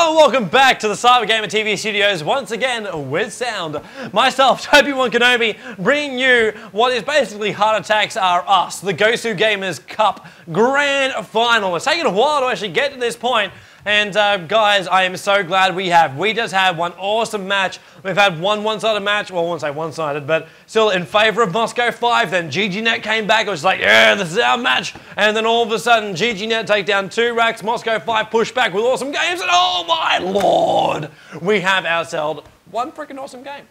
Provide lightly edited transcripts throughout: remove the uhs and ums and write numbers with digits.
Hello, welcome back to the CyberGamer TV studios once again with sound. Myself, Tobi Wan, bringing you what is basically Heart Attacks Are Us, the GosuCup Grand Final. It's taken a while to actually get to this point, and guys, I am so glad we have. We just had one awesome match. We've had one-sided match, well, I won't say one-sided, but still in favor of Moscow 5. Then GGnet came back, it was like, yeah, this is our match. And then all of a sudden, GGnet take down 2 racks, Moscow 5 push back with awesome games, and oh my lord, we have ourselves one freaking awesome game.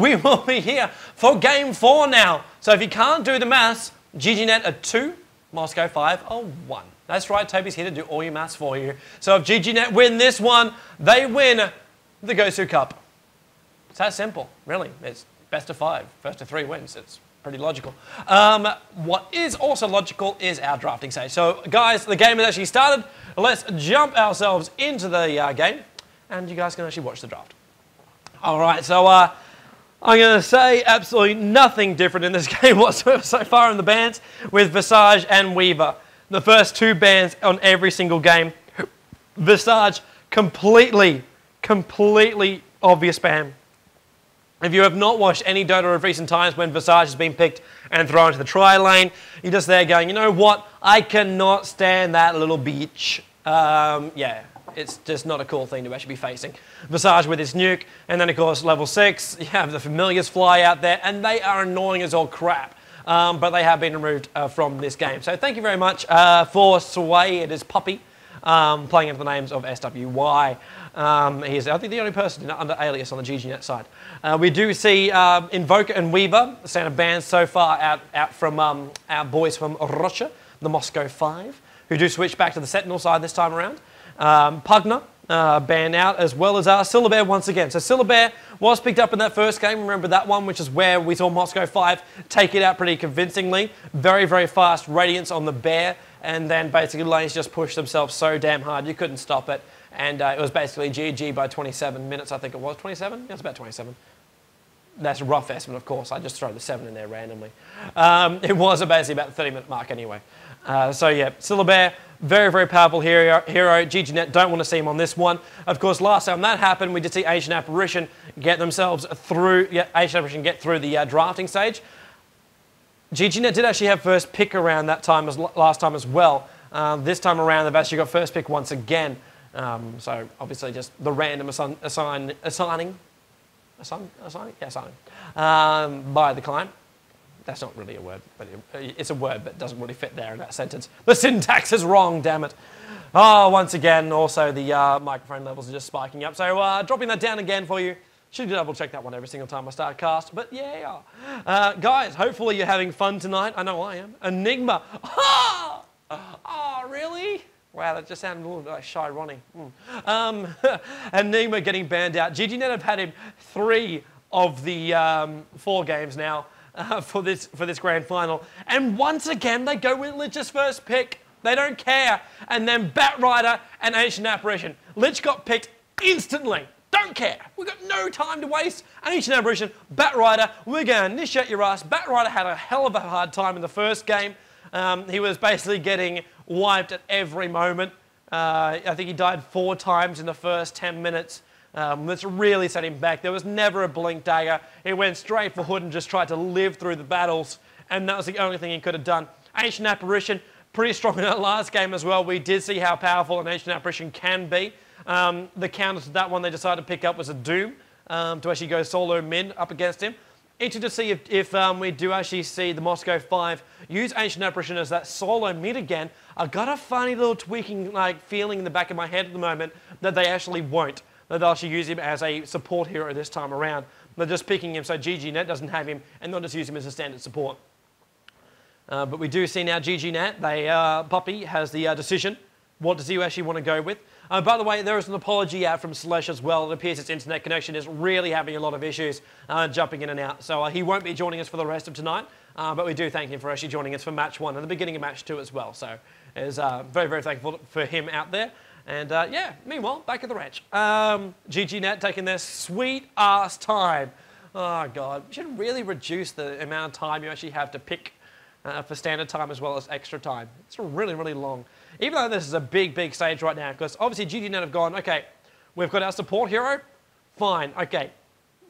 We will be here for game 4 now. So if you can't do the maths, GGnet are 2, Moscow 5 are 1. That's right, Tobi's here to do all your maths for you. So if GGnet win this one, they win the GosuCup. It's that simple, really. It's best of 5, first of 3 wins. It's pretty logical. What is also logical is our drafting stage. So guys, the game has actually started. Let's jump ourselves into the game, and you guys can actually watch the draft. All right, so I'm going to say absolutely nothing different in this game whatsoever so far in the bans with Visage and Weaver. The first 2 bans on every single game. Visage, completely obvious ban. If you have not watched any Dota of recent times when Visage has been picked and thrown to the try lane, you're just there going, you know what, I cannot stand that little bitch. Yeah, it's just not a cool thing to actually be facing. Visage with his nuke, and then of course level 6, you have the familiars fly out there, and they are annoying as all crap. But they have been removed from this game. So thank you very much for Sway. It is Puppy, playing under the names of SWY. He is, I think, the only person under alias on the GGnet side. We do see Invoker and Weaver, standard bans so far out from our boys from Russia, the Moscow 5, who do switch back to the Sentinel side this time around. Pugner, banned out, as well as Syllabear once again. So Syllabear was picked up in that first game. Remember that one, which is where we saw Moscow 5 take it out pretty convincingly. Very, very fast Radiance on the Bear, and then basically lanes just pushed themselves so damn hard you couldn't stop it. And it was basically GG by 27 minutes, I think it was. 27? Yeah, it was about 27. That's a rough estimate, of course. I just throw the 7 in there randomly. It was basically about the 30-minute mark anyway. So yeah, Syllabear, very, very powerful hero. GGnet don't want to see him on this one. Of course, last time that happened, we did see Ancient Apparition get themselves through, Ancient Apparition get through the drafting stage. GGnet did actually have first pick around that time as last time as well. This time around, they've actually got first pick once again. So obviously just the random assigning by the client. That's not really a word, but it's a word that doesn't really fit there in that sentence. The syntax is wrong, damn it. Oh, once again, also the microphone levels are just spiking up. So dropping that down again for you. Should double check that one every single time I start a cast, but yeah. Guys, hopefully you're having fun tonight. I know I am. Enigma. Oh, really? Wow, that just sounded a little bit like Shy Ronnie. Enigma getting banned out. GGnet have had him 3 of the 4 games now for this grand final. And once again, they go with Lich's first pick. They don't care. And then Batrider and Ancient Apparition. Lich got picked instantly. Don't care. We've got no time to waste. Ancient Apparition, Batrider, we're going to initiate your ass. Batrider had a hell of a hard time in the first game. He was basically getting wiped at every moment. I think he died 4 times in the first 10 minutes. This really set him back. There was never a blink dagger. He went straight for Hood and just tried to live through the battles, and that was the only thing he could have done. Ancient Apparition, pretty strong in that last game as well. We did see how powerful an Ancient Apparition can be. The counter to that one they decided to pick up was a Doom to actually go solo mid up against him. Interested to see if we do actually see the Moscow 5 use Ancient Apparition as that solo mid again. I've got a funny little tweaking feeling in the back of my head at the moment that they actually won't. That they'll actually use him as a support hero this time around. They're just picking him so GGnet doesn't have him and not just use him as a standard support. But we do see now GGnet, Puppy has the decision. What does he actually want to go with? By the way, there is an apology out from Slash as well. It appears his internet connection is really having a lot of issues jumping in and out. So he won't be joining us for the rest of tonight. But we do thank him for actually joining us for match 1 and the beginning of match 2 as well. So it's very, very thankful for him out there. And yeah, meanwhile, back at the ranch. GGnet taking their sweet ass time. Oh God, you should really reduce the amount of time you actually have to pick for standard time as well as extra time. It's really, really long. Even though this is a big, big stage right now, because obviously GGnet have gone, okay, We've got our support hero. Fine, okay.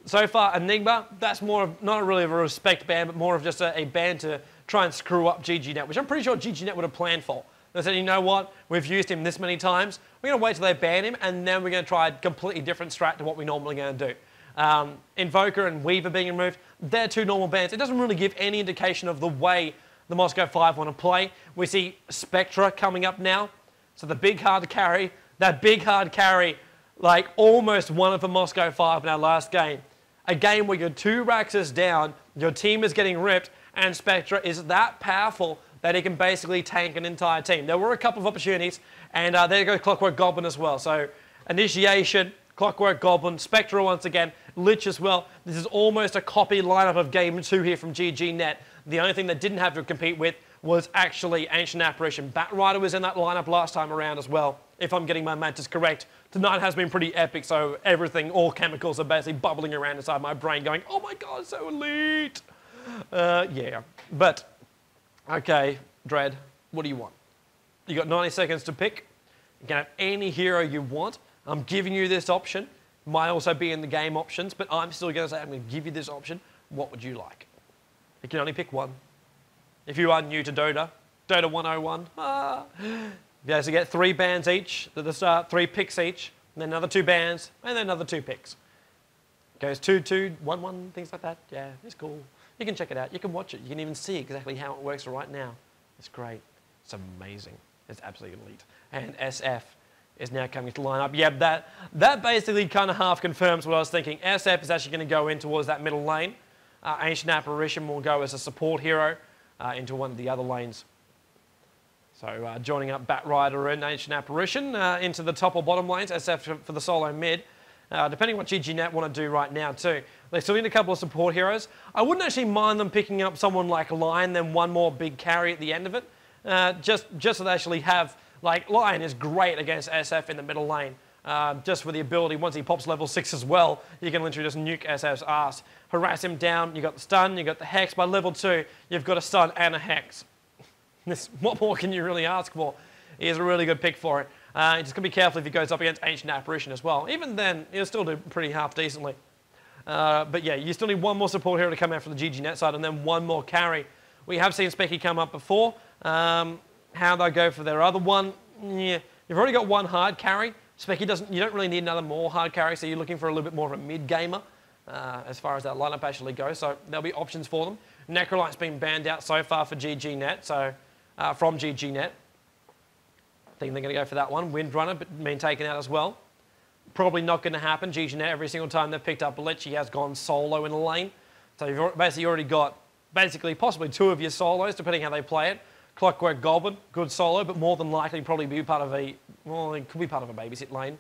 So far, Enigma, that's more of, not really of a respect ban, but more of just a ban to try and screw up GGnet, which I'm pretty sure GGnet would have planned for. They said, you know what, we've used him this many times, we're going to wait till they ban him, and then we're going to try a completely different strat to what we're normally going to do. Invoker and Weaver being removed, they're two normal bans. It doesn't really give any indication of the way the Moscow 5 want to play. We see Spectra coming up now, so the big hard carry, that big hard carry, like almost one of the Moscow 5 in our last game. A game where your 2 Raxus down, your team is getting ripped, and Spectra is that powerful that he can basically tank an entire team. There were a couple of opportunities, and there goes Clockwork Goblin as well. So, Initiation, Clockwork Goblin, Spectra once again, Lich as well. This is almost a copy lineup of Game 2 here from GGnet. The only thing they didn't have to compete with was actually Ancient Apparition. Batrider was in that lineup last time around as well, if I'm getting my matters correct. Tonight has been pretty epic, so everything, all chemicals are basically bubbling around inside my brain going, oh my god, so elite! Yeah, but, okay, Dread, what do you want? You got 90 seconds to pick. You can have any hero you want. I'm giving you this option. Might also be in the game options, but I'm still going to say I'm going to give you this option. What would you like? You can only pick one. If you are new to Dota, Dota 101, you guys get 3 bans each at the start, 3 picks each, and then another 2 bans, and then another 2 picks. Goes 2-2, 1-1, things like that. Yeah, it's cool. You can check it out. You can watch it. You can even see exactly how it works right now. It's great. It's amazing. It's absolutely elite. And SF is now coming to line up. Yeah, that basically kind of half confirms what I was thinking. SF is actually going to go in towards that middle lane. Ancient Apparition will go as a support hero into one of the other lanes. So joining up Batrider and Ancient Apparition into the top or bottom lanes, SF for the solo mid. Depending on what GGnet want to do right now too. They still need a couple of support heroes. I wouldn't actually mind them picking up someone like Lion, then one more big carry at the end of it. Just so they actually have, like, Lion is great against SF in the middle lane. Just for the ability, once he pops level 6 as well, you can literally just nuke SF's ass. Harass him down, you got the stun, you got the hex. By level 2, you've got a stun and a hex. What more can you really ask for? He is a really good pick for it. Just going to be careful if he goes up against Ancient Apparition as well. Even then, he'll still do pretty half decently. But yeah, you still need one more support hero to come out from the GGnet side, and then one more carry. We have seen Specky come up before. How they go for their other one, yeah, you've already got one hard carry. Specky doesn't, you don't really need another more hard carry, so you're looking for a little bit more of a mid-gamer as far as that lineup actually goes, so there'll be options for them. Necrolite's been banned out so far for GGnet, so from GGnet. I think they're going to go for that one. Windrunner being taken out as well. Probably not going to happen. GGnet, every single time they've picked up a Lich, he has gone solo in the lane. So you've basically already got possibly 2 of your solos, depending how they play it. Clockwork Goblin, good solo, but more than likely probably be part of a, well, it could be part of a babysit lane.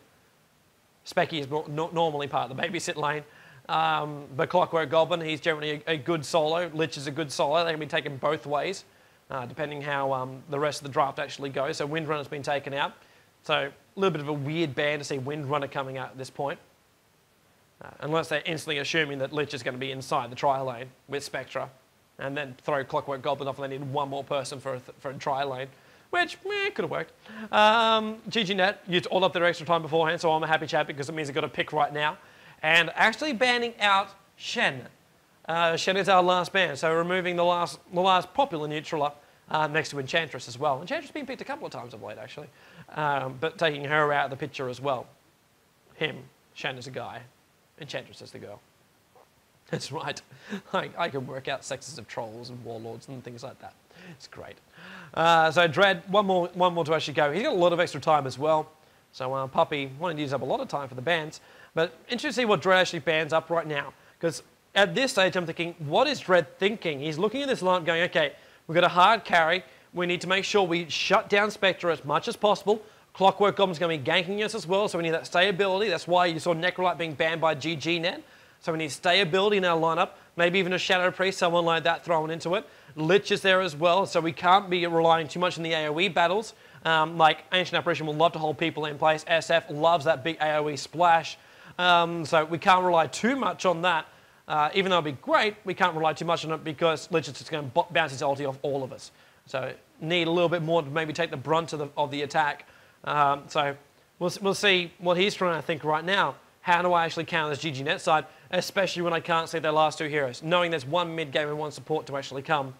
Specky is normally part of the babysit lane. But Clockwork Goblin, he's generally a good solo. Lich is a good solo. They can be taken both ways, depending how the rest of the draft actually goes. So Windrunner's been taken out. So a little bit of a weird ban to see Windrunner coming out at this point. Unless they're instantly assuming that Lich is going to be inside the tri lane with Spectra. And then throw Clockwork Goblin off and they need one more person for a tri lane. Which, could have worked. GGnet used all up their extra time beforehand, so I'm a happy chap because it means they've got a pick right now. And actually banning out Shen. Shen is our last ban, so removing the last popular neutraler next to Enchantress as well. Enchantress has been picked a couple of times of late, actually. But taking her out of the picture as well. Him, Shen is a guy. Enchantress is the girl. That's right. I can work out sexes of trolls and warlords and things like that. It's great. So Dread, one more to actually go. He's got a lot of extra time as well. So Puppy wanted to use up a lot of time for the bans. But interesting to see what Dread actually bans up right now. Because at this stage I'm thinking, what is Dread thinking? He's looking at this lineup going, okay, we've got a hard carry. We need to make sure we shut down Spectre as much as possible. Clockwork Goblin's going to be ganking us as well, so we need that stayability. That's why you saw Necrolite being banned by GGnet. So we need stayability in our lineup, maybe even a Shadow Priest, someone like that thrown into it. Lich is there as well, so we can't be relying too much on the AoE battles. Like Ancient Apparition will love to hold people in place. SF loves that big AoE splash. So we can't rely too much on that. Even though it'd be great, we can't rely too much on it because Lich is just going to bounce his ulti off all of us. So need a little bit more to maybe take the brunt of the attack. So We'll see what he's trying to think right now. How do I actually counter this GGnet side, especially when I can't see their last two heroes? Knowing there's one mid game and one support to actually come.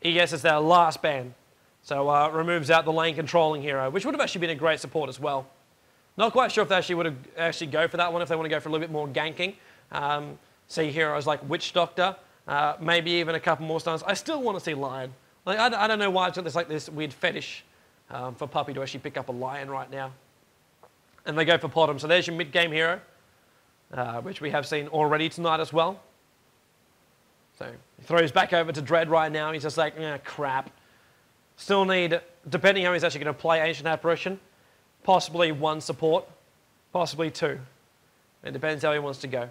ES is their last ban. So removes out the lane controlling hero, which would have actually been a great support as well. Not quite sure if they actually would have actually go for that one, if they want to go for a little bit more ganking. See heroes like Witch Doctor, maybe even a couple more stuns. I still want to see Lion. Like, I don't know why it's like this weird fetish for Puppey to actually pick up a Lion right now. And they go for Potom. So there's your mid-game hero, which we have seen already tonight as well. So he throws back over to Dread right now. He's just like, crap. Still need, depending how he's actually going to play Ancient Apparition, possibly one support, possibly two. It depends how he wants to go.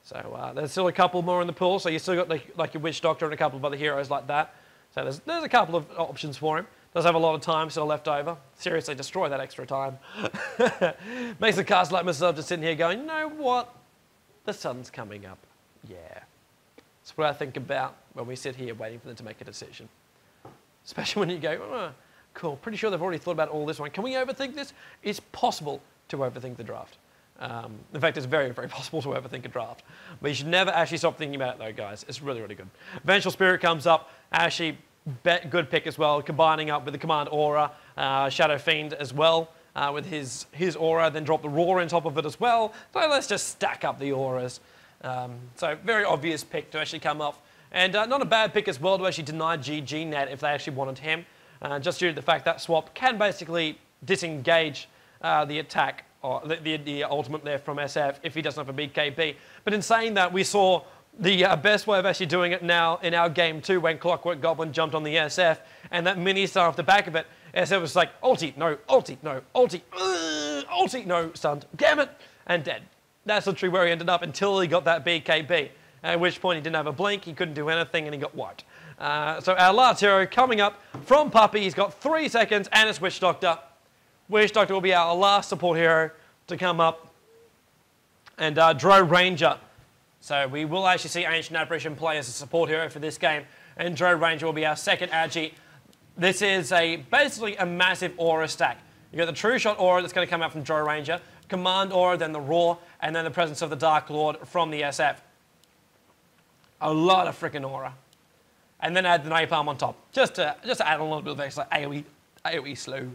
So there's still a couple more in the pool. So you still got like your Witch Doctor and a couple of other heroes like that. So there's a couple of options for him. Does have a lot of time still left over. Seriously, destroy that extra time. Makes a cast like myself just sitting here going, you know what? The sun's coming up. Yeah. That's what I think about when we sit here waiting for them to make a decision. Especially when you go, oh, cool, pretty sure they've already thought about all this one. Can we overthink this? It's possible to overthink the draft. In fact, it's very, very possible to overthink a draft. But you should never actually stop thinking about it, though, guys. It's really, really good. Vengeful Spirit comes up. Actually, good pick as well, combining up with the Command Aura. Shadow Fiend as well with his aura. Then drop the Roar on top of it as well. So let's just stack up the auras. So very obvious pick to actually come off. And not a bad pick as well to actually deny GGnet if they actually wanted him. Just due to the fact that swap can basically disengage the attack, or the ultimate there from SF if he doesn't have a BKB. But in saying that, we saw the best way of actually doing it now in our game too, when Clockwork Goblin jumped on the SF, and that mini-star off the back of it, SF was like, ulti, no, ulti, no, ulti, ulti, no, stunned, damn it, and dead. That's literally where he ended up until he got that BKB, at which point he didn't have a blink, he couldn't do anything, and he got wiped. So our last hero coming up from Puppey, he's got 3 seconds, and it's Witch Doctor. Witch Doctor will be our last support hero to come up, and Dro Ranger. So we will actually see Ancient Apparition play as a support hero for this game, and Dro Ranger will be our second agi. This is basically a massive aura stack. You've got the True Shot aura that's going to come out from Dro Ranger, Command aura, then the Roar, and then the presence of the Dark Lord from the SF. A lot of freaking aura. And then add the Napalm on top, just to add a little bit of extra AoE slow.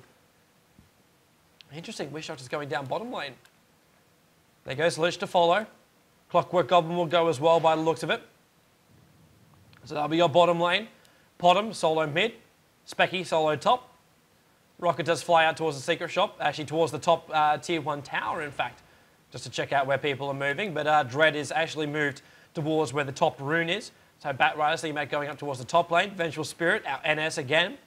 Interesting, Witch Doctor's going down bottom lane. There goes Lich to follow. Clockwork Goblin will go as well by the looks of it. So that'll be your bottom lane. Potom, solo mid. Specky, solo top. Roccat does fly out towards the secret shop, actually towards the top tier 1 tower, in fact, just to check out where people are moving. But Dread is actually moved towards where the top rune is. So Batrider, so you make going up towards the top lane. Vengeful Spirit, our NS again.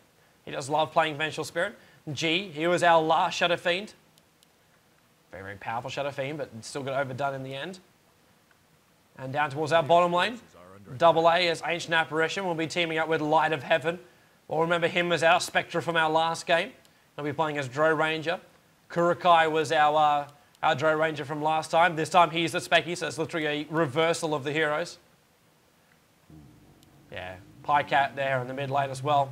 He does love playing Vengeful Spirit. G, he was our last Shadow Fiend. Very, very powerful Shadow Fiend, but still got overdone in the end. And down towards our bottom lane. Double A as Ancient Apparition will be teaming up with Light of Heaven. We'll remember him as our Spectre from our last game. He'll be playing as Dro Ranger. Kurukai was our Dro Ranger from last time. This time he's the Specky, so it's literally a reversal of the heroes. Yeah, Pycat there in the mid lane as well.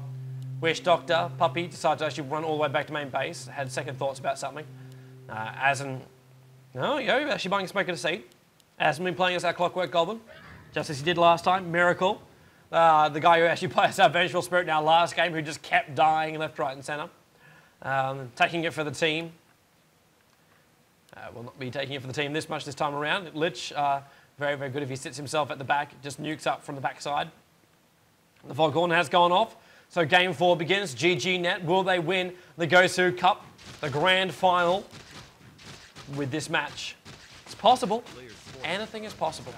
Witch Doctor, Puppey decided to actually run all the way back to main base. Had second thoughts about something. No, actually buying a smoke at a seat. Asm been playing as our Clockwork Goblin, just as he did last time. Miracle, the guy who actually plays our Vengeful Spirit in our last game, who just kept dying left, right, and centre. Taking it for the team. Will not be taking it for the team this much this time around. Lich, very, very good if he sits himself at the back, just nukes up from the backside. The Foghorn has gone off. So game 4 begins. GGnet, will they win the GosuCup, the grand final, with this match? It's possible. Anything is possible.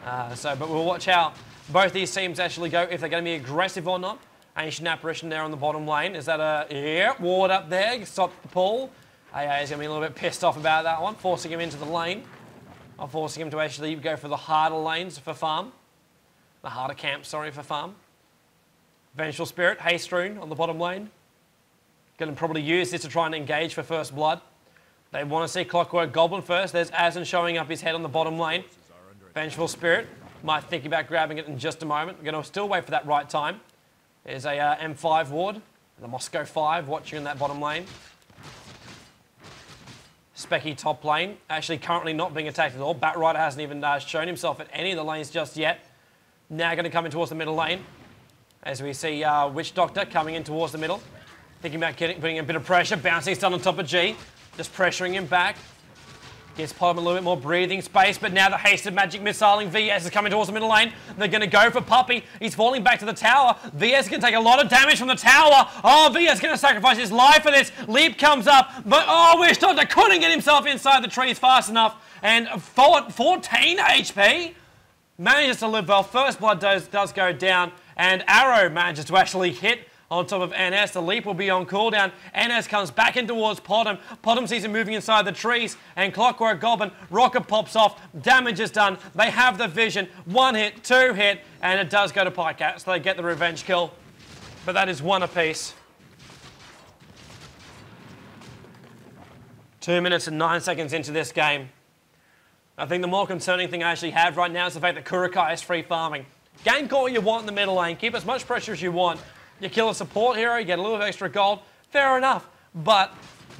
But we'll watch how both these teams actually go, if they're going to be aggressive or not. Ancient Apparition there on the bottom lane. Is that ward up there, stop the pull. AA is going to be a little bit pissed off about that one, forcing him into the lane. Or forcing him to actually go for the harder lanes for farm. The harder camp, sorry, for farm. Vengeful Spirit, Haste Rune on the bottom lane. Going to probably use this to try and engage for first blood. They want to see Clockwork Goblin first. There's Asen showing up his head on the bottom lane. Vengeful Spirit might think about grabbing it in just a moment. We're going to still wait for that right time. There's a M5 ward. The Moscow 5 watching in that bottom lane. Specky top lane, actually currently not being attacked at all. Batrider hasn't even shown himself at any of the lanes just yet. Now going to come in towards the middle lane. As we see Witch Doctor coming in towards the middle. Thinking about putting a bit of pressure. Bouncing stun on top of G. Just pressuring him back. Gives Potom a little bit more breathing space, but now the hasted magic missiling. VS is coming towards the middle lane. They're going to go for Puppey. He's falling back to the tower. VS can take a lot of damage from the tower. Oh, VS going to sacrifice his life for this. Leap comes up, but oh, Wish Doctor couldn't get himself inside the trees fast enough. And 14 HP. Manages to live well. First blood does go down, and Arrow manages to actually hit on top of NS. The leap will be on cooldown. NS comes back in towards Potom. Potom sees him moving inside the trees, and Clockwork Goblin, Rocket pops off. Damage is done. They have the vision. 1 hit, 2 hit, and it does go to Pycat, so they get the revenge kill. But that is 1 apiece. 2 minutes and 9 seconds into this game. I think the more concerning thing I actually have right now is the fact that Kurukai is free farming. Gain call what you want in the middle lane. Keep as much pressure as you want. You kill a support hero, you get a little bit of extra gold. Fair enough. But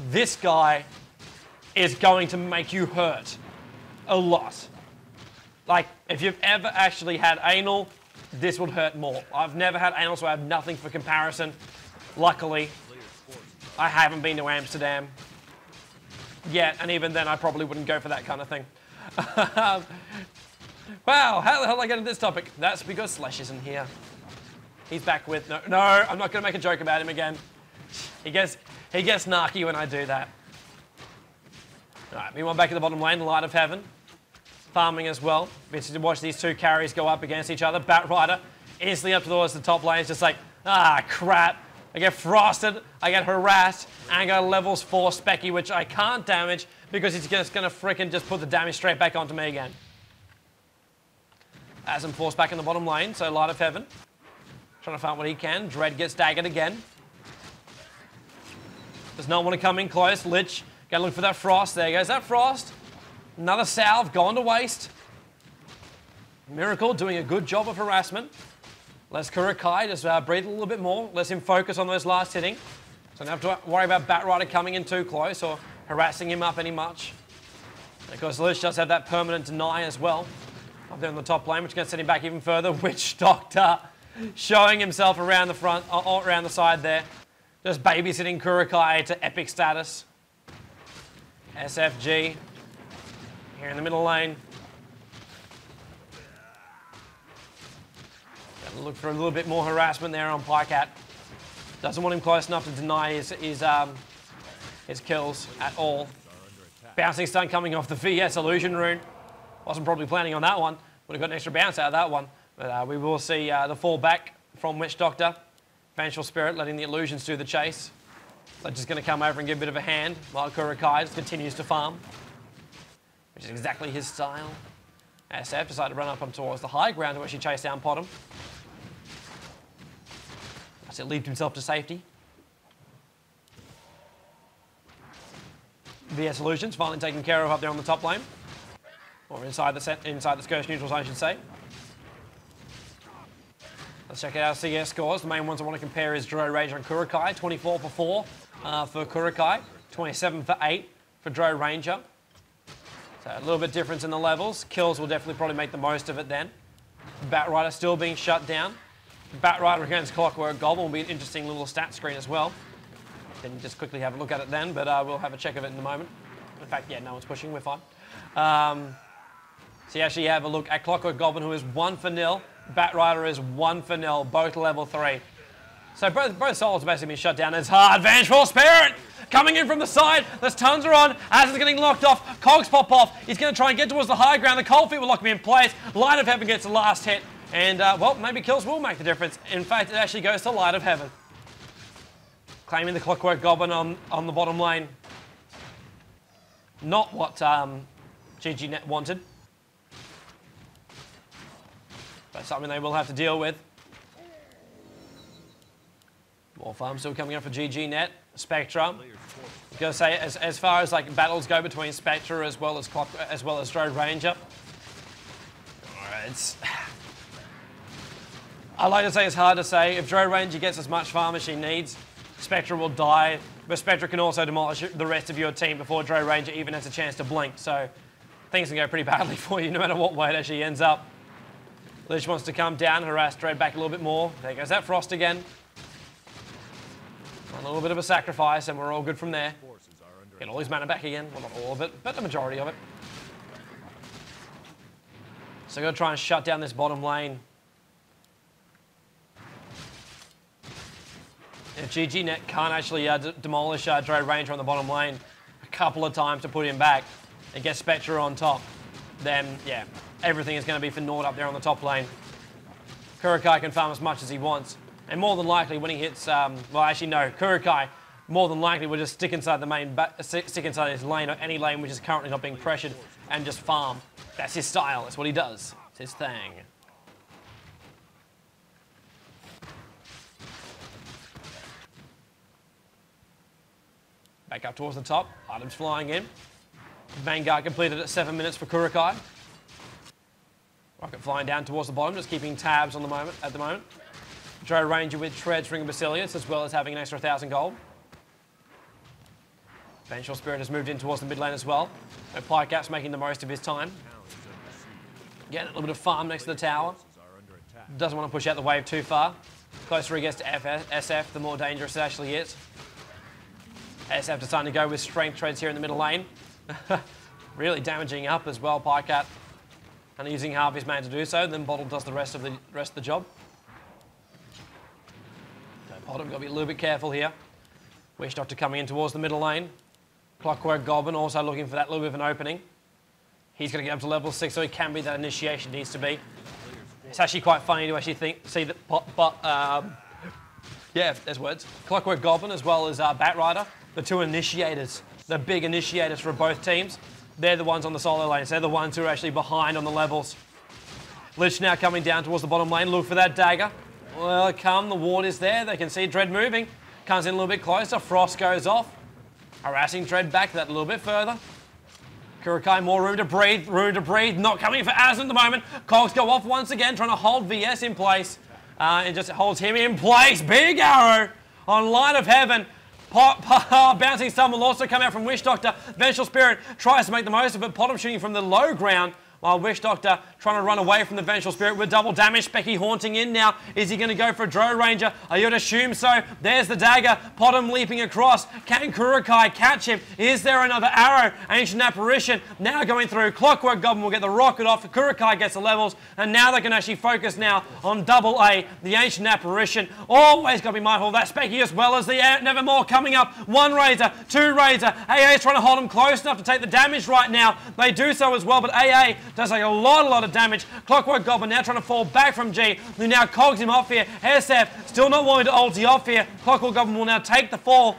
this guy is going to make you hurt a lot. Like, if you've ever actually had anal, this would hurt more. I've never had anal, so I have nothing for comparison. Luckily, I haven't been to Amsterdam yet, and even then I probably wouldn't go for that kind of thing. Wow, how the hell did I get into this topic? That's because Slash isn't here. He's back with... No, I'm not going to make a joke about him again. He gets narky when I do that. Alright, meanwhile back at the bottom lane, Light of Heaven. Farming as well. Interesting to watch these two carries go up against each other. Batrider instantly up towards the top lane. It's just like, ah, crap. I get frosted, I get harassed, and I go levels 4 Specky, which I can't damage because he's just going to frickin' just put the damage straight back onto me again. Asm forced back in the bottom lane, so Light of Heaven. Trying to find what he can. Dread gets daggered again. Does not want to come in close. Lich, gotta look for that Frost. There goes that Frost. Another salve, gone to waste. Miracle doing a good job of harassment. Lets Kurukai just breathe a little bit more. Lets him focus on those last hitting. So don't have to worry about Batrider coming in too close or harassing him up any much. And of course, Lich does have that permanent deny as well. Up there on the top lane, which is going to send him back even further. Witch Doctor showing himself around the front, around the side there. Just babysitting Kurukai to epic status. SFG here in the middle lane. Gotta look for a little bit more harassment there on Pycat. Doesn't want him close enough to deny his kills at all. Bouncing stun coming off the VS Illusion rune. Wasn't probably planning on that one. Would have got an extra bounce out of that one. But we will see the fall back from Witch Doctor. Vengeful Spirit letting the illusions do the chase. They're just going to come over and give a bit of a hand while Kurukai just continues to farm, which is exactly his style. SF decided to run up towards the high ground to actually chase down Potom. As it leaped himself to safety. VS Illusions finally taken care of up there on the top lane. Or inside the Scourge neutrals, I should say. Let's check out our CS scores. The main ones I want to compare is Dro Ranger and Kurukai. 24 for 4 for Kurukai. 27 for 8 for Dro Ranger. So a little bit difference in the levels. Kills will definitely probably make the most of it then. Batrider still being shut down. Batrider against Clockwork Goblin will be an interesting little stat screen as well. Didn't just quickly have a look at it then, but we'll have a check of it in a moment. In fact, yeah, no one's pushing, we're fine. So you actually have a look at Clockwork Goblin, who is 1 for 0. Batrider is 1 for 0, both level 3. So both souls have basically been shut down. It's hard. Vengeful Spirit coming in from the side. There's tons are on. As is getting locked off. Cogs pop off. He's going to try and get towards the high ground. The cold feet will lock him in place. Light of Heaven gets the last hit. And, well, maybe kills will make the difference. In fact, it actually goes to Light of Heaven. Claiming the Clockwork Goblin on the bottom lane. Not what GGnet wanted. But something they will have to deal with. More farm still coming up for GGnet. Spectra. I'm going to say, as far as like battles go between Spectra as well as Dro Ranger, I like to say it's hard to say. If Dro Ranger gets as much farm as she needs, Spectre will die, but Spectre can also demolish the rest of your team before Dre Ranger even has a chance to blink. So things can go pretty badly for you no matter what way it actually ends up. Lich wants to come down, harass Dread back a little bit more. There goes that Frost again. A little bit of a sacrifice, and we're all good from there. Get all his mana back again. Well, not all of it, but the majority of it. So going to try and shut down this bottom lane. If GGnet can't actually demolish Dre Ranger on the bottom lane a couple of times to put him back and get Spectre on top, then, yeah, everything is going to be for naught up there on the top lane. Kurukai can farm as much as he wants. And more than likely, when he hits, well, actually, no, Kurukai more than likely will just stick inside the main, stick inside his lane or any lane which is currently not being pressured and just farm. That's his style. That's what he does. It's his thing. Back up towards the top. Items flying in. Vanguard completed at 7 minutes for Kurukai. Rocket flying down towards the bottom, just keeping tabs on the moment. At the moment. Dre Ranger with Treads, Ring of Basilius, as well as having an extra 1,000 gold. Vengeful Spirit has moved in towards the mid lane as well. And Pygap's making the most of his time. Getting a little bit of farm next to the tower. Doesn't want to push out the wave too far. Closer he gets to SF, the more dangerous it actually is. SF deciding to go with Strength Treads here in the middle lane. Really damaging up as well, Pygap. And using half his mana to do so, then Bottle does the rest of the job. So Bottom got to be a little bit careful here. Wish Doctor coming in towards the middle lane. Clockwork Goblin also looking for that little bit of an opening. He's going to get up to level 6, so he can be that initiation needs to be. It's actually quite funny to actually see that, yeah, there's words. Clockwork Goblin as well as Bat Rider, the two initiators, the big initiators for both teams. They're the ones on the solo lanes. They're the ones who are actually behind on the levels. Lich now coming down towards the bottom lane. Look for that dagger. Well, the ward is there. They can see Dread moving. Comes in a little bit closer. Frost goes off. Harassing Dread back that little bit further. Kurukai, more room to breathe. Room to breathe. Not coming for Az at the moment. Cogs go off once again, trying to hold VS in place. It just holds him in place. Big arrow on Light of Heaven. Bouncing Sun will also come out from Wish Doctor. Vengeful Spirit tries to make the most of it. Bottom shooting from the low ground. While Wish Doctor trying to run away from the Vengeful Spirit with double damage. Specky haunting in now. Is he going to go for a Dro Ranger? I would assume so. There's the dagger. Bottom leaping across. Can Kurukai catch him? Is there another arrow? Ancient Apparition now going through. Clockwork Goblin will get the rocket off. Kurukai gets the levels. And now they can actually focus now on double A. The Ancient Apparition. Always got to be mindful of that. Specky as well as the Nevermore coming up. One Razor. Two Razor. AA is trying to hold him close enough to take the damage right now. They do so as well. But AA does like a lot of damage. Clockwork Goblin now trying to fall back from G, who now cogs him off here. SF still not wanting to ulti off here. Clockwork Goblin will now take the fall.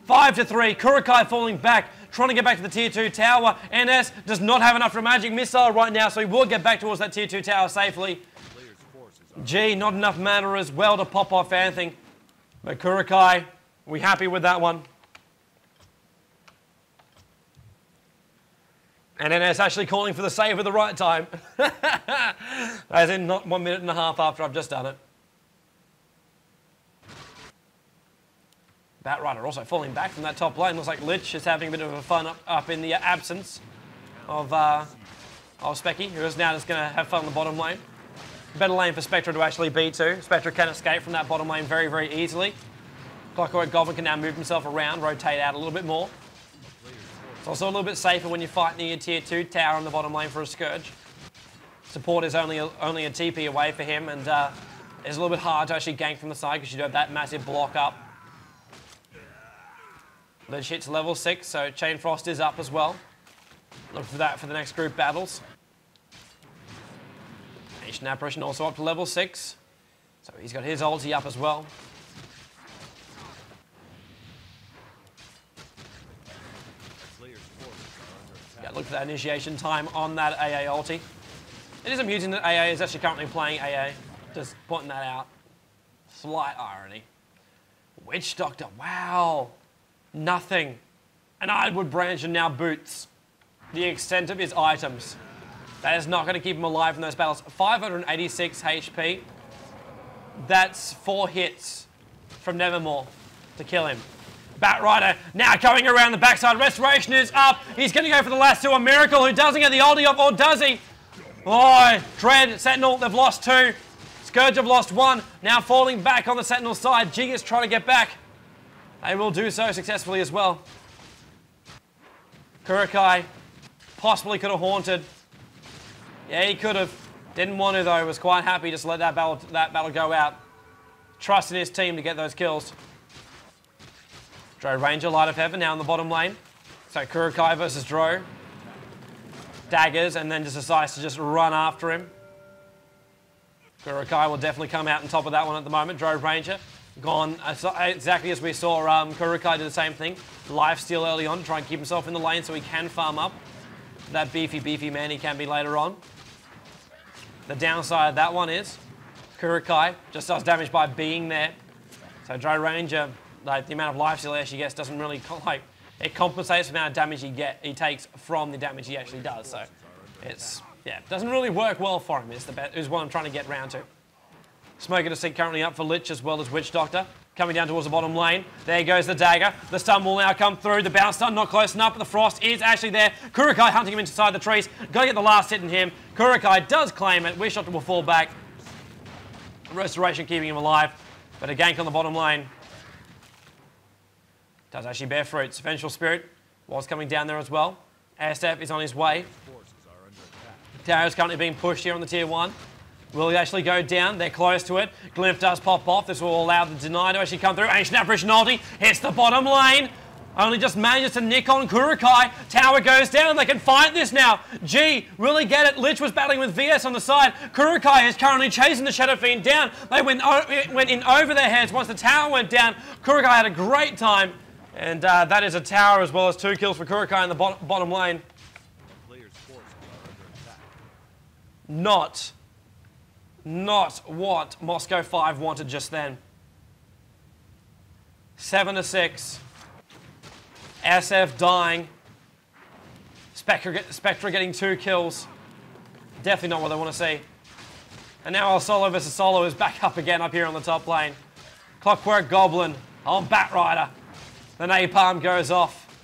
5-3. Kurukai falling back, trying to get back to the tier 2 tower. NS does not have enough for a magic missile right now, so he will get back towards that tier 2 tower safely. G, not enough mana as well to pop off anything. But Kurukai, we happy with that one. And NS actually calling for the save at the right time. As in not 1 minute and a half after I've just done it. Bat Rider also falling back from that top lane. Looks like Lich is having a bit of a fun up in the absence of Specky, who is now just going to have fun on the bottom lane. Better lane for Spectre to actually be to. Spectre can escape from that bottom lane very easily. Clockwork Goblin can now move himself around, rotate out a little bit more. It's also a little bit safer when you're fighting your tier 2 tower on the bottom lane for a Scourge. Support is only a TP away for him, and it's a little bit hard to actually gank from the side because you do have that massive block up. Lich hits level 6, so Chain Frost is up as well. Look for that for the next group battles. Ancient Apparition also up to level 6, so he's got his ulti up as well. Yeah, look for that initiation time on that AA ulti. It is amusing that AA is actually currently playing AA. Just pointing that out. Slight irony. Witch Doctor, wow. Nothing. An Ironwood branch and now boots. The extent of his items. That is not going to keep him alive in those battles. 586 HP. That's 4 hits from Nevermore. to kill him. Batrider now going around the backside. Restoration is up. He's going to go for the last two. A Miracle who doesn't get the ulti off, or does he? Oh, Dread, Sentinel, they've lost 2. Scourge have lost 1. Now falling back on the Sentinel side. G is trying to get back. They will do so successfully as well. Kurukai possibly could have haunted. Yeah, he could have. Didn't want to though. Was quite happy just to let that battle go out. Trusting his team to get those kills. Dro Ranger, Light of Heaven now in the bottom lane. So Kurukai versus Dro. Daggers, and then just decides to just run after him. Kurukai will definitely come out on top of that one at the moment. Dro Ranger gone exactly as we saw Kurukai do the same thing. Lifesteal early on to try and keep himself in the lane so he can farm up. That beefy man he can be later on. The downside of that one is Kurukai just does damage by being there. So Dro Ranger, like the amount of lifesteal he actually gets doesn't really, like, it compensates for the amount of damage he takes from the damage he actually does. So it's, yeah, doesn't really work well for him is what I'm trying to get round to. Smoker to Seek currently up for Lich as well as Witch Doctor. Coming down towards the bottom lane. There goes the dagger. The stun will now come through. The bounce stun not close enough, but the frost is actually there. Kurukai hunting him inside the trees. Got to get the last hit in him. Kurukai does claim it. Witch Doctor will fall back. Restoration keeping him alive. But a gank on the bottom lane does actually bear fruits. Vengeful Spirit was coming down there as well. SF is on his way. Tower is currently being pushed here on the tier 1. Will he actually go down? They're close to it. Glyph does pop off. This will allow the deny to actually come through. Ancient Apparition ulti hits the bottom lane. Only just manages to nick on Kurukai. Tower goes down. They can fight this now. G really get it. Lich was battling with VS on the side. Kurukai is currently chasing the Shadow Fiend down. They went in over their heads once the tower went down. Kurukai had a great time. And that is a tower as well as 2 kills for Kurukai in the bottom lane. Not what Moscow 5 wanted just then. 7-6. SF dying. Spectra getting 2 kills. Definitely not what they want to see. And now our solo versus solo is back up again up here on the top lane. Clockwork Goblin on Batrider. The napalm goes off.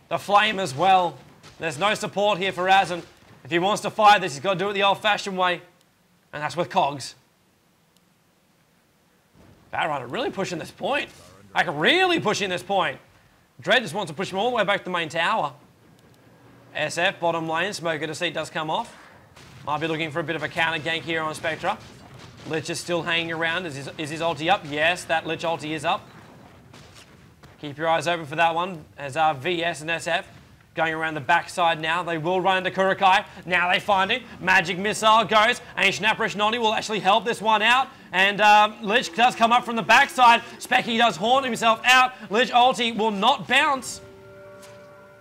The flame as well. There's no support here for Azin. If he wants to fight this, he's got to do it the old-fashioned way. And that's with cogs. Batrider really pushing this point. Like, really pushing this point. Dread just wants to push him all the way back to the main tower. SF, bottom lane. Smoker to Seek does come off. Might be looking for a bit of a counter gank here on Spectra. Lich is still hanging around. Is his ulti up? Yes, that Lich ulti is up. Keep your eyes open for that one as VS and SF going around the backside now. They will run into Kurukai. Now they find it. Magic Missile goes. Ancient Apparition ulti will actually help this one out. And Lich does come up from the backside. Specky does haunt himself out. Lich ulti will not bounce.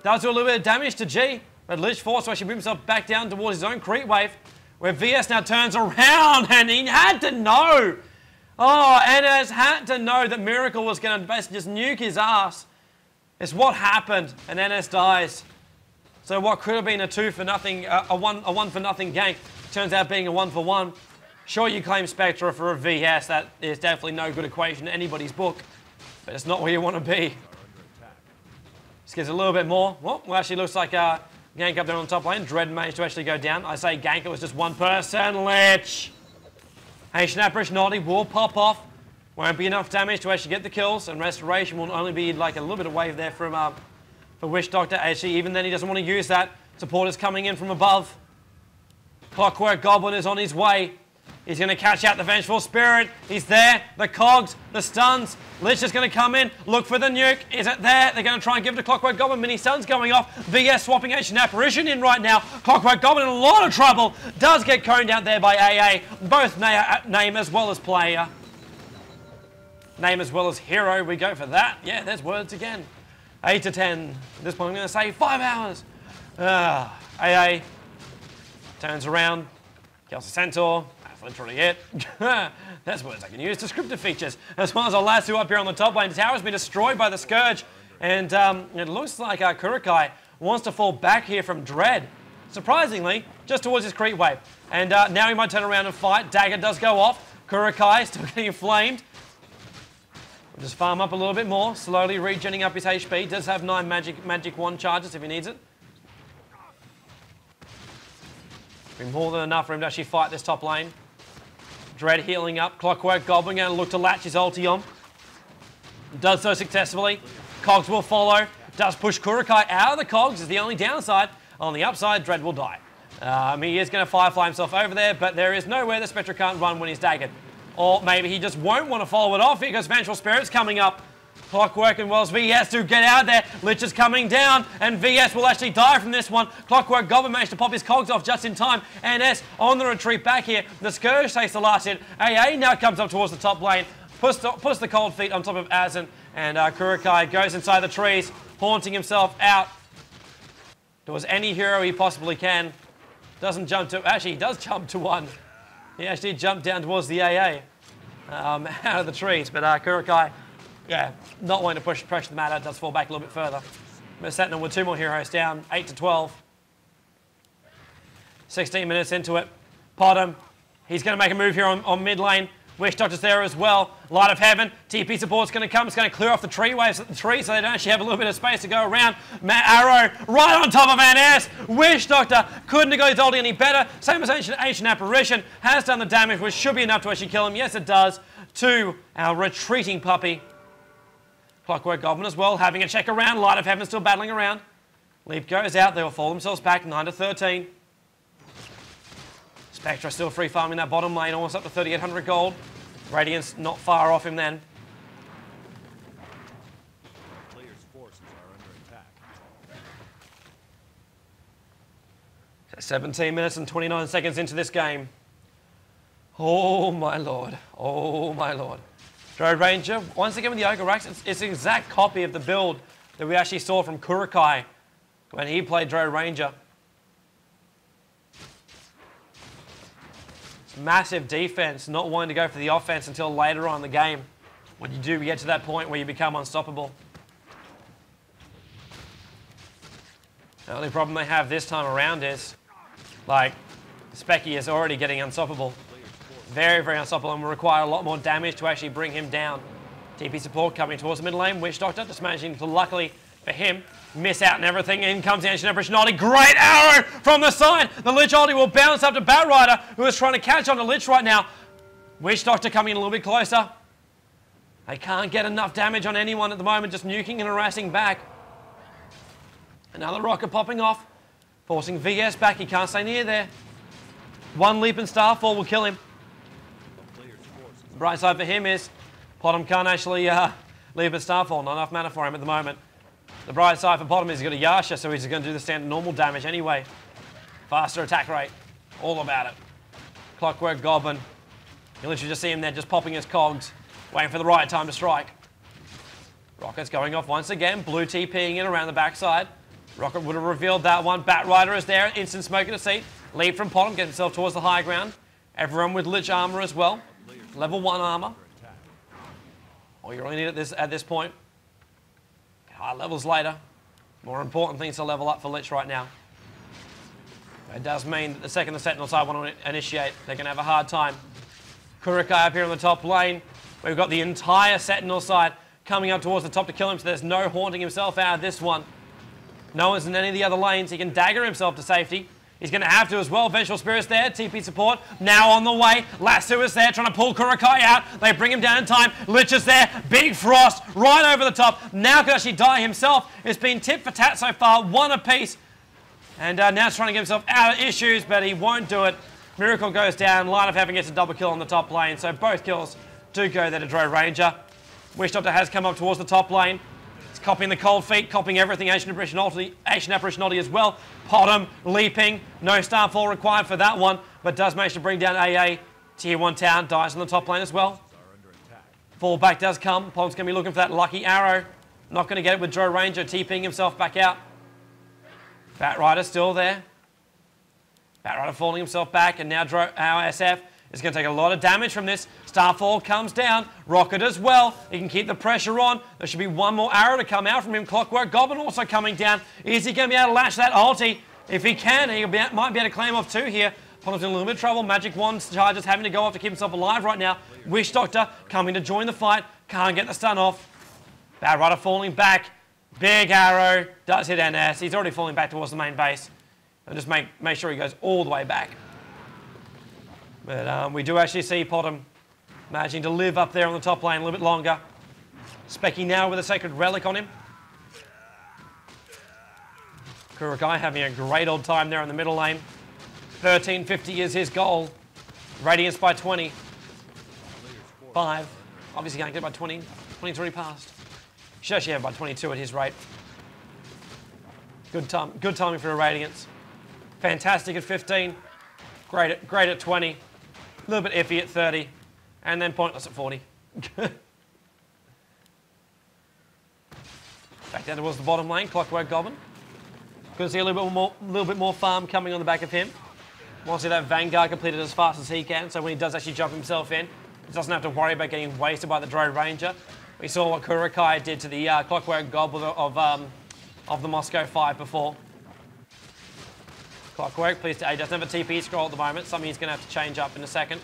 Does do a little bit of damage to G. But Lich forced to actually move himself back down towards his own creep wave. Where VS now turns around and he had to know. Oh, NS had to know that Miracle was going to basically just nuke his ass. It's what happened, and NS dies. So what could have been a 2 for nothing, a one for nothing gank, turns out being a 1 for 1. Sure, you claim Spectra for a VS, that is definitely no good equation in anybody's book, but it's not where you want to be. This gives a little bit more. Well, actually looks like a gank up there on the top lane. Dread managed to actually go down. I say gank, it was just one person. Lich! Ancient Apparition ulti will pop off. Won't be enough damage to actually get the kills, and Restoration will only be like a little bit of wave there from for Witch Doctor. Actually, even then he doesn't want to use that. Support is coming in from above. Clockwork Goblin is on his way. He's going to catch out the Vengeful Spirit. He's there. The cogs, the stuns. Lich is going to come in, look for the nuke. Is it there? They're going to try and give it to Clockwork Goblin. Mini stuns going off. VS swapping Ancient Apparition in right now. Clockwork Goblin in a lot of trouble. Does get coned out there by AA. Both name as well as player. Name as well as hero. We go for that. Yeah, there's words again. 8 to 10. At this point, I'm going to say 5 hours. AA turns around. Kills the Centaur. Literally it. That's words I can use. Descriptive features. As well as our last 2 up here on the top lane. The tower has been destroyed by the Scourge. And it looks like Kurukai wants to fall back here from Dread. Surprisingly, just towards his creep wave. And now he might turn around and fight. Dagger does go off. Kurukai still getting inflamed. We'll just farm up a little bit more, slowly regenerating up his HP. Does have 9 magic wand charges if he needs it. Be more than enough for him to actually fight this top lane. Dread healing up. Clockwork Goblin going to look to latch his ulti on. Does so successfully. Cogs will follow. Does push Kurukai out of the Cogs is the only downside. On the upside, Dread will die. He is going to Firefly himself over there, but there is nowhere the Spectre can't run when he's daggered. Or maybe he just won't want to follow it off because Vengeful Spirit's coming up. Clockwork and Wells VS to get out there. Lich is coming down, and VS will actually die from this one. Clockwork Goblin managed to pop his Cogs off just in time. NS on the retreat back here. The Scourge takes the last hit. AA now comes up towards the top lane. Puts the cold feet on top of Azen, and Kurukai goes inside the trees, haunting himself out towards any hero he possibly can. Doesn't jump to... Actually, he does jump to one. He actually jumped down towards the AA out of the trees, but Kurukai... Yeah, not wanting to pressure the matter, does fall back a little bit further. But Sentinel with 2 more heroes down, 8 to 12. 16 minutes into it. Potom, he's going to make a move here on mid lane. Wish Doctor's there as well. Light of Heaven, TP support's going to come. It's going to clear off the tree waves at the tree so they don't actually have a little bit of space to go around. Arrow right on top of NS. Wish Doctor couldn't have got his ulti any better. Same as Ancient Apparition. Has done the damage, which should be enough to actually kill him. Yes, it does. To our retreating puppy. Clockwork Goblin as well, having a check around. Light of Heaven still battling around. Leap goes out. They will fall themselves back, 9 to 13. Spectre still free farming that bottom lane, almost up to 3,800 gold. Radiance not far off him then. Players' forces are under attack. So 17 minutes and 29 seconds into this game. Oh my lord. Oh my lord. Droid Ranger, once again with the Ogre Rax, it's an exact copy of the build that we actually saw from Kurukai when he played Droid Ranger. It's massive defense, not wanting to go for the offense until later on in the game, when you do get to that point where you become unstoppable. The only problem they have this time around is, like, Specky is already getting unstoppable. Very, very unstoppable and will require a lot more damage to actually bring him down. TP support coming towards the middle lane. Wish Doctor just managing to, luckily for him, miss out and everything. In comes the Ancient Apparition ulti. Great arrow from the side. The Lich ulti will bounce up to Batrider, who is trying to catch on to Lich right now. Wish Doctor coming in a little bit closer. They can't get enough damage on anyone at the moment, just nuking and harassing back. Another rocket popping off, forcing VS back. He can't stay near there. One leap and Starfall will kill him. The bright side for him is Potom can't actually leave a Starfall. Not enough mana for him at the moment. The bright side for Potom is he's got a Yasha, so he's going to do the standard normal damage anyway. Faster attack rate. All about it. Clockwork Goblin. You literally just see him there just popping his cogs, waiting for the right time to strike. Rocket's going off once again. Blue TPing in around the backside. Rocket would have revealed that one. Batrider is there. Instant smoke in a seat. Lead from Potom. Gets himself towards the high ground. Everyone with Lich armor as well. Level 1 armor. All you really need at this point. High levels later. More important things to level up for Lich right now. It does mean that the second the Sentinel side want to initiate, they're going to have a hard time. Kurukai up here on the top lane. We've got the entire Sentinel side coming up towards the top to kill him, so there's no haunting himself out of this one. No one's in any of the other lanes. He can dagger himself to safety. He's going to have to as well. Vengeful Spirit's there. TP support now on the way. Lasso is there trying to pull Kurukai out. They bring him down in time. Lich is there. Big Frost right over the top. Now could actually die himself. It's been tit for tat so far. 1 apiece. And now he's trying to get himself out of issues, but he won't do it. Miracle goes down. Light of Heaven gets a double kill on the top lane. So both kills do go there to Droid Ranger. Wish Doctor has come up towards the top lane. Copying the cold feet, copying everything, Ancient Apparition ulti as well. Potom leaping, no Starfall required for that one, but does manage to bring down AA. Tier 1 town dies on the top lane as well. Fallback does come. Potom's going to be looking for that lucky arrow. Not going to get it with Droid Ranger TPing himself back out. Batrider still there. Batrider falling himself back, and now our SF is going to take a lot of damage from this. Starfall comes down. Rocket as well. He can keep the pressure on. There should be one more arrow to come out from him. Clockwork Goblin also coming down. Is he going to be able to latch that ulti? If he can, he might be able to claim off 2 here. Potom's in a little bit of trouble. Magic Wand charges having to go off to keep himself alive right now. Wish Doctor coming to join the fight. Can't get the stun off. Bad Rider falling back. Big arrow. Does hit NS. He's already falling back towards the main base. And just make sure he goes all the way back. But we do actually see Potom managing to live up there on the top lane a little bit longer. Specky now with a Sacred Relic on him. Kurokai having a great old time there in the middle lane. 1350 is his goal. Radiance by 20. 5. Obviously can't get by 20. 20's already passed. Should actually have by 22 at his rate. Good timing for a Radiance. Fantastic at 15. Great at 20. A little bit iffy at 30. And then pointless at 40. Back down towards the bottom lane. Clockwork Goblin. Good to see a little bit more farm coming on the back of him. Wants to see that Vanguard completed as fast as he can, so when he does actually jump himself in, he doesn't have to worry about getting wasted by the Drone Ranger. We saw what Kurokai did to the Clockwork Goblin of the Moscow 5 before. Clockwork, please, he doesn't have a TP scroll at the moment, something he's going to have to change up in a second.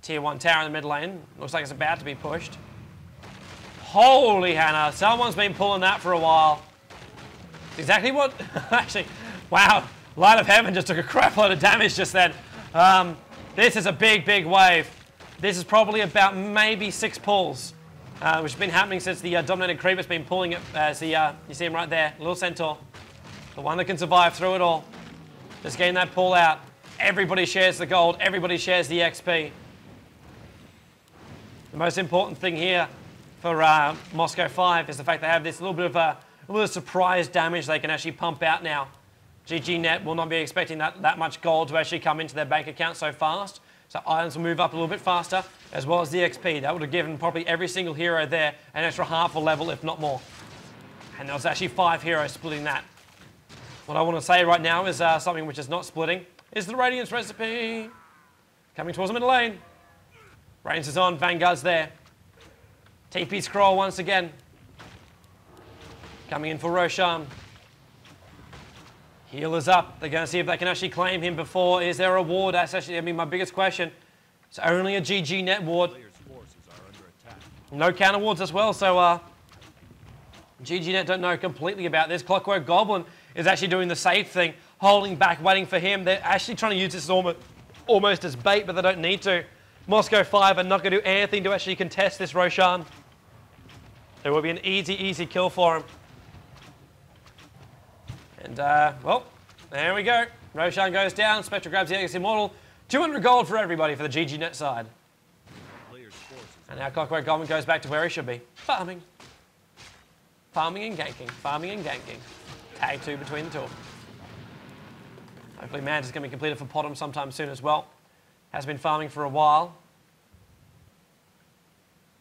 Tier 1 tower in the mid lane, looks like it's about to be pushed. Holy Hannah, someone's been pulling that for a while. Exactly what, actually, wow. Light of Heaven just took a crap load of damage just then. This is a big wave. This is probably about maybe 6 pulls, which has been happening since the Dominated Creeper's been pulling it. You see him right there, little Centaur. The one that can survive through it all. Just getting that pull out. Everybody shares the gold. Everybody shares the XP. The most important thing here for Moscow 5 is the fact they have this little bit of surprise damage they can actually pump out now. GGnet will not be expecting that much gold to actually come into their bank account so fast. So items will move up a little bit faster, as well as the XP. That would have given probably every single hero there an extra half a level, if not more. And there was actually 5 heroes splitting that. What I want to say right now is something which is not splitting, is the Radiance recipe. Coming towards the middle lane. Radiance is on, Vanguard's there. TP scroll once again. Coming in for Roshan. Healer's up. They're going to see if they can actually claim him before. Is there a ward? That's actually, my biggest question. It's only a GGnet ward. No counter wards as well, so GGnet don't know completely about this. Clockwork Goblin is actually doing the safe thing, holding back, waiting for him. They're actually trying to use this almost as bait, but they don't need to. Moscow 5 are not going to do anything to actually contest this Roshan. It will be an easy kill for him. And, well, there we go. Roshan goes down. Spectre grabs the Aegis Immortal. 200 gold for everybody for the GGnet side. And now Clockwork Goblin goes back to where he should be. Farming. Farming and ganking. Farming and ganking. Tag 2 between the two. Hopefully Mantis is going to be completed for Potom sometime soon as well. Has been farming for a while.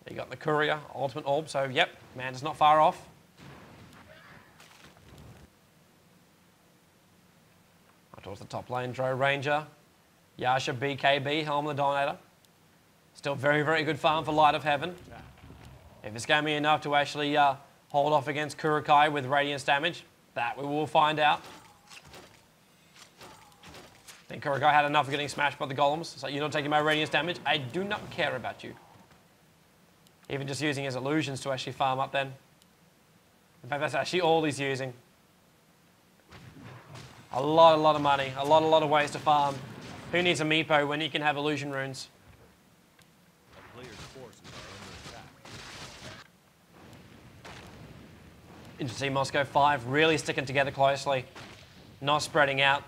You got the Courier, Ultimate Orb, so yep, Mantis not far off. Towards the top lane, Drone Ranger, Yasha, BKB, Helm the Dominator. Still very good farm for Light of Heaven. If it's going to be enough to actually hold off against Kurokai with Radiance damage, that we will find out. I think Kurokai had enough of getting smashed by the golems, so you're not taking my Radiance damage. I do not care about you. Even just using his illusions to actually farm up then. In fact, that's actually all he's using. A lot of money, a lot of ways to farm. Who needs a Meepo when you can have illusion runes? Interesting, Moscow 5 really sticking together closely, not spreading out.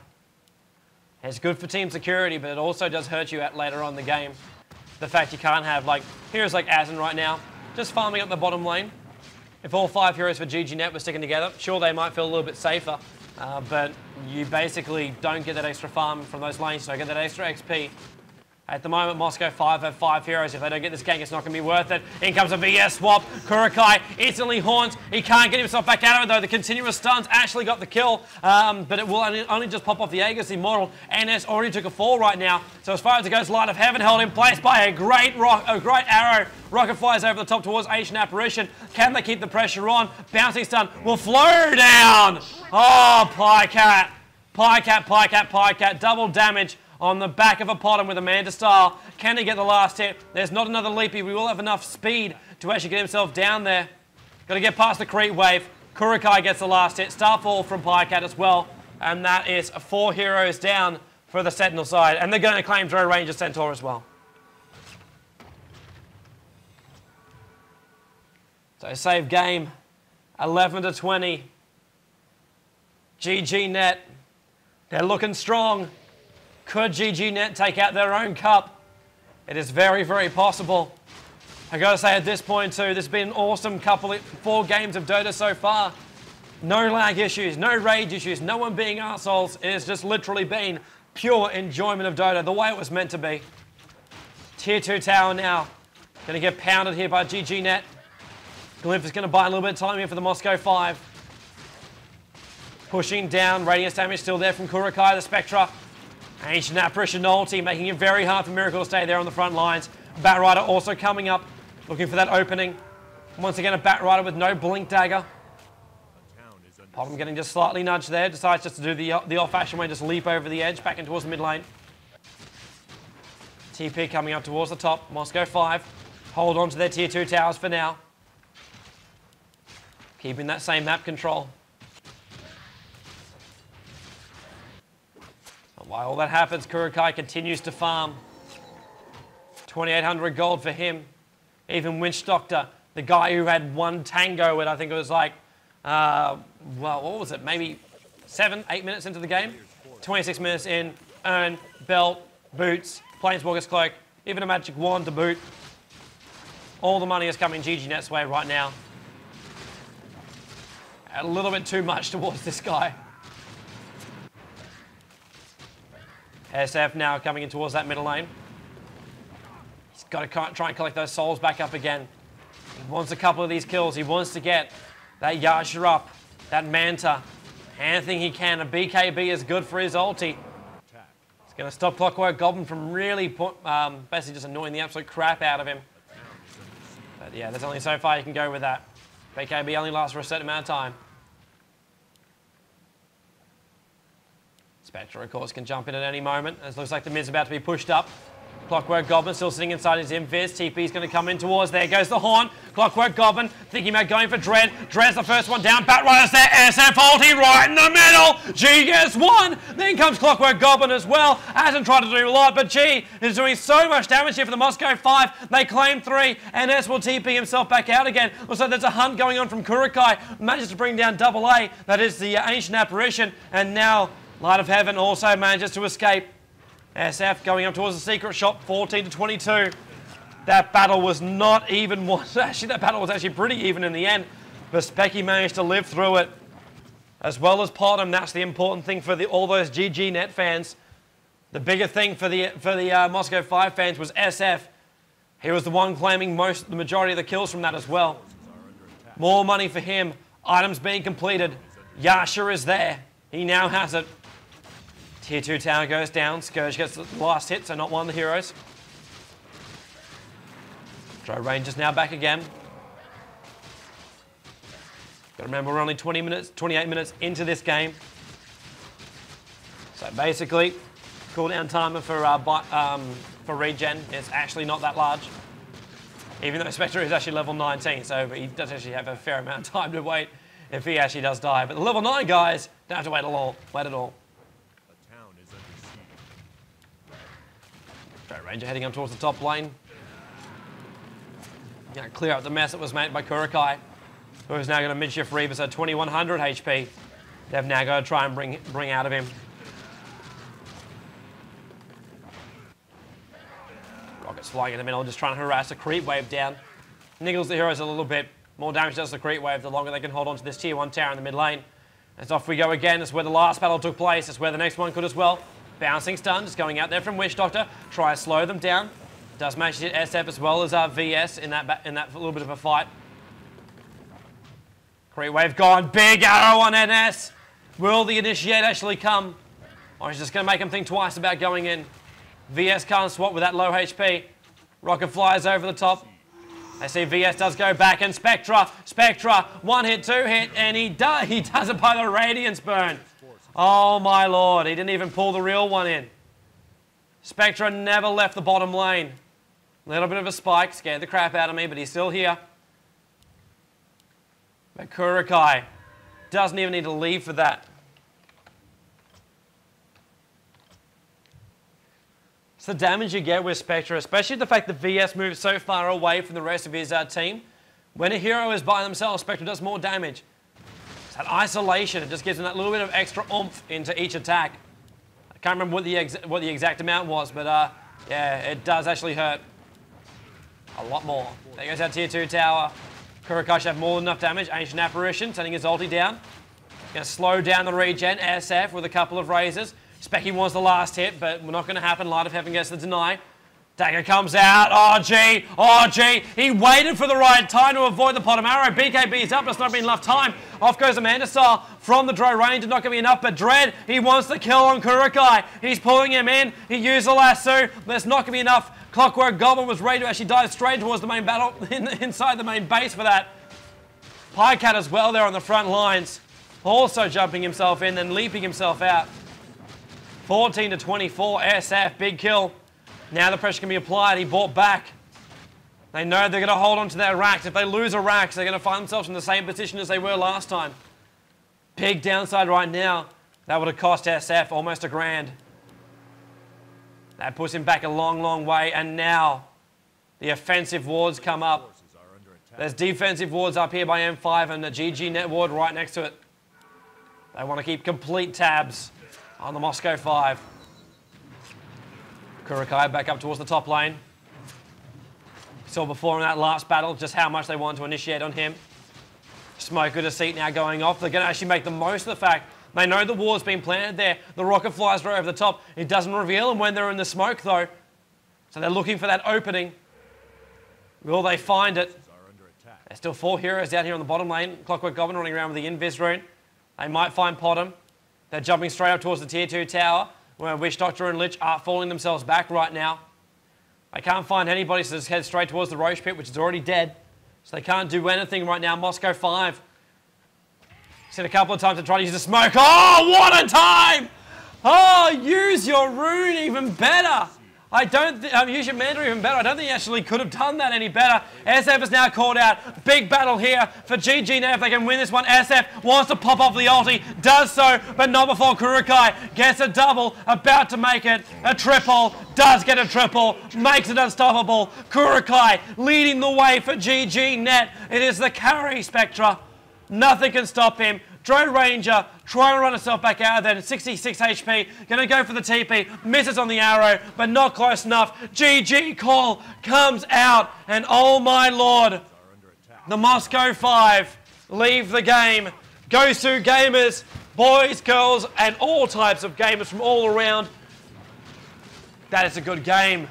It's good for team security, but it also does hurt you out later on in the game. The fact you can't have heroes like Azen right now, just farming up the bottom lane. If all 5 heroes for GGnet were sticking together, sure they might feel a little bit safer. But you basically don't get that extra farm from those lanes, so you don't get that extra XP. At the moment, Moscow 5 have 5 heroes. If they don't get this gank, it's not going to be worth it. In comes a VS swap. Kurokai instantly haunts. He can't get himself back out of it, though. The continuous stuns actually got the kill, but it will only just pop off the Aegis Immortal. NS already took a fall right now. So as far as it goes, Light of Heaven held in place by a great arrow. Rocket flies over the top towards Ancient Apparition. Can they keep the pressure on? Bouncing stun will flow down. Oh, Pycat. Pycat. Double damage on the back of a Potom with Amanda style. Can he get the last hit? There's not another leapy. We will have enough speed to actually get himself down there. Got to get past the creep wave. Kurukai gets the last hit. Starfall from Pycat as well. And that is 4 heroes down for the Sentinel side. And they're going to claim Throw Ranger Centaur as well. So save game, 11-20. GGnet, they're looking strong. Could GGnet take out their own cup? It is very, very possible. I gotta say at this point too, this has been an awesome 4 games of Dota so far. No lag issues, no rage issues, no one being arseholes. It has just literally been pure enjoyment of Dota, the way it was meant to be. Tier 2 tower now. Gonna get pounded here by GGnet. Glyph is gonna buy a little bit of time here for the Moscow 5. Pushing down, radiance damage still there from Kurukai, the Spectra. Ancient Apparition ulti, making it very hard for Miracle to stay there on the front lines. Batrider also coming up, looking for that opening. Once again, a Batrider with no blink dagger. Potom getting just slightly nudged there, decides just to do the old-fashioned way, just leap over the edge, back in towards the mid lane. TP coming up towards the top, Moscow 5. Hold on to their tier 2 towers for now. Keeping that same map control. While all that happens, Kurukai continues to farm. 2,800 gold for him. Even Winch Doctor, the guy who had 1 tango at, I think it was like, well, what was it? Maybe 7, 8 minutes into the game. 26 minutes in, urn, belt, boots, Planeswalker's cloak, even a magic wand to boot. All the money is coming GGNet's way right now. A little bit too much towards this guy. SF now coming in towards that middle lane. He's got to try and collect those souls back up again. He wants a couple of these kills. He wants to get that Yasha up, that Manta. Anything he can. A BKB is good for his ulti. It's going to stop Clockwork Goblin from really basically just annoying the absolute crap out of him. But yeah, there's only so far you can go with that. BKB only lasts for a certain amount of time. Spectre, of course, can jump in at any moment. It looks like the mid's about to be pushed up. Clockwork Goblin still sitting inside his invis. TP's going to come in towards. There goes the horn. Clockwork Goblin thinking about going for Dread. Dread's the first one down. Batrider's there. SF ulti right in the middle. G gets 1. Then comes Clockwork Goblin as well. Hasn't tried to do a lot, but G is doing so much damage here for the Moscow 5. They claim 3, and S will TP himself back out again. Also, there's a hunt going on from Kurukai. Manages to bring down AA. That is the Ancient Apparition. And now Light of Heaven also manages to escape. SF going up towards the secret shop, 14-22. That battle was not even one. Actually, that battle was actually pretty even in the end. But Specky managed to live through it. As well as Potom, that's the important thing for all those GGnet fans. The bigger thing for the Moscow 5 fans was SF. He was the one claiming the majority of the kills from that as well. More money for him. Items being completed. Yasha is there. He now has it. Tier 2 tower goes down. Scourge gets the last hit, so not one of the heroes. Throw Rangers now back again. Got to remember, we're only 28 minutes into this game. So basically, cooldown timer for regen is actually not that large. Even though Spectre is actually level 19, so he does actually have a fair amount of time to wait if he actually does die. But the level 9 guys don't have to wait at all. Straight Ranger heading up towards the top lane. Going to clear up the mess that was made by Kurukai, who is now going to mid-shift Reavers at 2100 HP. They've now got to try and bring out of him. Rocket's flying in the middle, just trying to harass the creep wave down. Niggles the heroes a little bit. More damage does the creep wave, the longer they can hold on to this tier 1 tower in the mid lane. As off we go again. It's where the last battle took place. It's where the next one could as well. Bouncing stun, just going out there from Witch Doctor. Try to slow them down. Does manage to hit SF as well as VS in that little bit of a fight. Creep wave gone. Big arrow on NS. Will the initiate actually come? Or is just going to make him think twice about going in? VS can't swap with that low HP. Rocket flies over the top. I see VS does go back, and Spectra, 1 hit, 2 hit, and he does it by the Radiance Burn. Oh my lord, he didn't even pull the real one in. Spectra never left the bottom lane. A little bit of a spike, scared the crap out of me, but he's still here. But Kurukai doesn't even need to leave for that. It's the damage you get with Spectra, especially the fact that VS moves so far away from the rest of his team. When a hero is by themselves, Spectra does more damage. It's that isolation, it just gives them that little bit of extra oomph into each attack. I can't remember what the exact amount was, but yeah, it does actually hurt a lot more. There goes our tier 2 tower. Kurukai should have more than enough damage. Ancient Apparition, sending his ulti down. Going to slow down the regen. SF with a couple of razors. Specky wants the last hit, but we're not going to happen. Light of Heaven gets the deny. Dagger comes out. RG. He waited for the right time to avoid the bottom arrow. BKB is up. There's not been enough time. Off goes Amanda Star from the Dro range. Not going to be enough, but Dread, he wants the kill on Kurukai. He's pulling him in. He used the lasso. There's not going to be enough. Clockwork Goblin was ready to actually dive straight towards the main battle, inside the main base for that. Pycat as well there on the front lines. Also jumping himself in, then leaping himself out. 14 to 24, SF, big kill. Now the pressure can be applied. He bought back. They know they're going to hold on to their racks. If they lose a racks, they're going to find themselves in the same position as they were last time. Big downside right now. That would have cost SF almost $1,000. That puts him back a long, long way. And now the offensive wards come up. There's defensive wards up here by M5 and the GGnet ward right next to it. They want to keep complete tabs on the Moscow 5. Kurukai back up towards the top lane. Saw before in that last battle just how much they wanted to initiate on him. Smoke with a seat now going off. They're going to actually make the most of the fact they know the war's been planted there. The rocket flies right over the top. It doesn't reveal them when they're in the smoke though. So they're looking for that opening. Will they find it? There's still 4 heroes down here on the bottom lane. Clockwork Goblin running around with the Invis rune. They might find Potom. They're jumping straight up towards the tier 2 tower, where Witch Doctor and Lich are falling themselves back right now. They can't find anybody, so just head straight towards the Roche Pit, which is already dead. So they can't do anything right now. Moscow 5. Seen a couple of times to try to use the smoke. Oh, what a time! Oh, use your rune even better. Use your Mandarin even better. I don't think he actually could have done that any better. SF is now called out. Big battle here for GGnet if they can win this one. SF wants to pop off the ulti. Does so, but not before Kurukai gets a double. About to make it a triple. Does get a triple. Makes it unstoppable. Kurukai leading the way for GGnet. It is the carry, Spectra. Nothing can stop him. Drone Ranger trying to run herself back out of there. 66 HP. Going to go for the TP. Misses on the arrow, but not close enough. GG call comes out. And oh my lord. The Moscow 5 leave the game. GosuGamers, boys, girls, and all types of gamers from all around. That is a good game.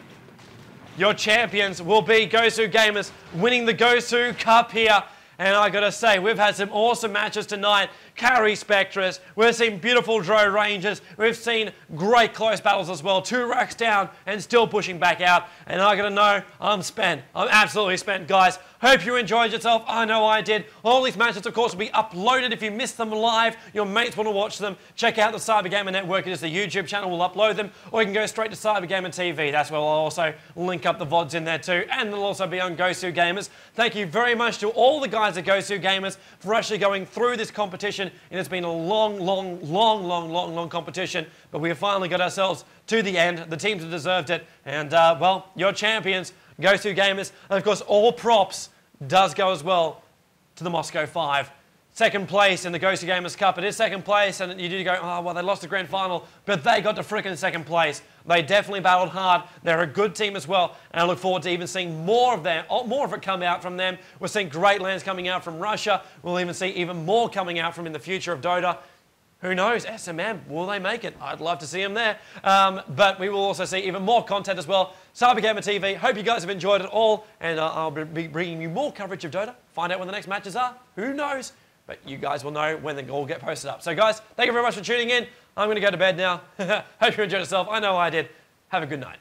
Your champions will be GosuGamers winning the GosuCup here. And I gotta say, we've had some awesome matches tonight. Carry Spectras, we've seen beautiful Dro Rangers, we've seen great close battles as well. 2 racks down and still pushing back out. And I gotta know, I'm spent. I'm absolutely spent, guys. Hope you enjoyed yourself. I know I did. All these matches, of course, will be uploaded. If you missed them live, your mates want to watch them, check out the CyberGamer Network. It is the YouTube channel. We'll upload them. Or you can go straight to CyberGamer TV. That's where I'll also link up the VODs in there too. And they'll also be on GosuGamers. Thank you very much to all the guys at GosuGamers for actually going through this competition. It has been a long competition. But we have finally got ourselves to the end. The teams have deserved it. And, well, your champions, GosuGamers. And, of course, all props does go as well to the Moscow 5. Second place in the GosuGamers Cup. It is second place, and you do go, oh, well, they lost the grand final, but they got to frickin' second place. They definitely battled hard. They're a good team as well, and I look forward to even seeing more of it come out from them. We're seeing great lands coming out from Russia. We'll even see even more coming out from in the future of Dota. Who knows? SMM, will they make it? I'd love to see them there. But we will also see even more content as well. CyberGamer TV, hope you guys have enjoyed it all. And I'll be bringing you more coverage of Dota. Find out when the next matches are. Who knows? But you guys will know when they all get posted up. So guys, thank you very much for tuning in. I'm going to go to bed now. Hope you enjoyed yourself. I know I did. Have a good night.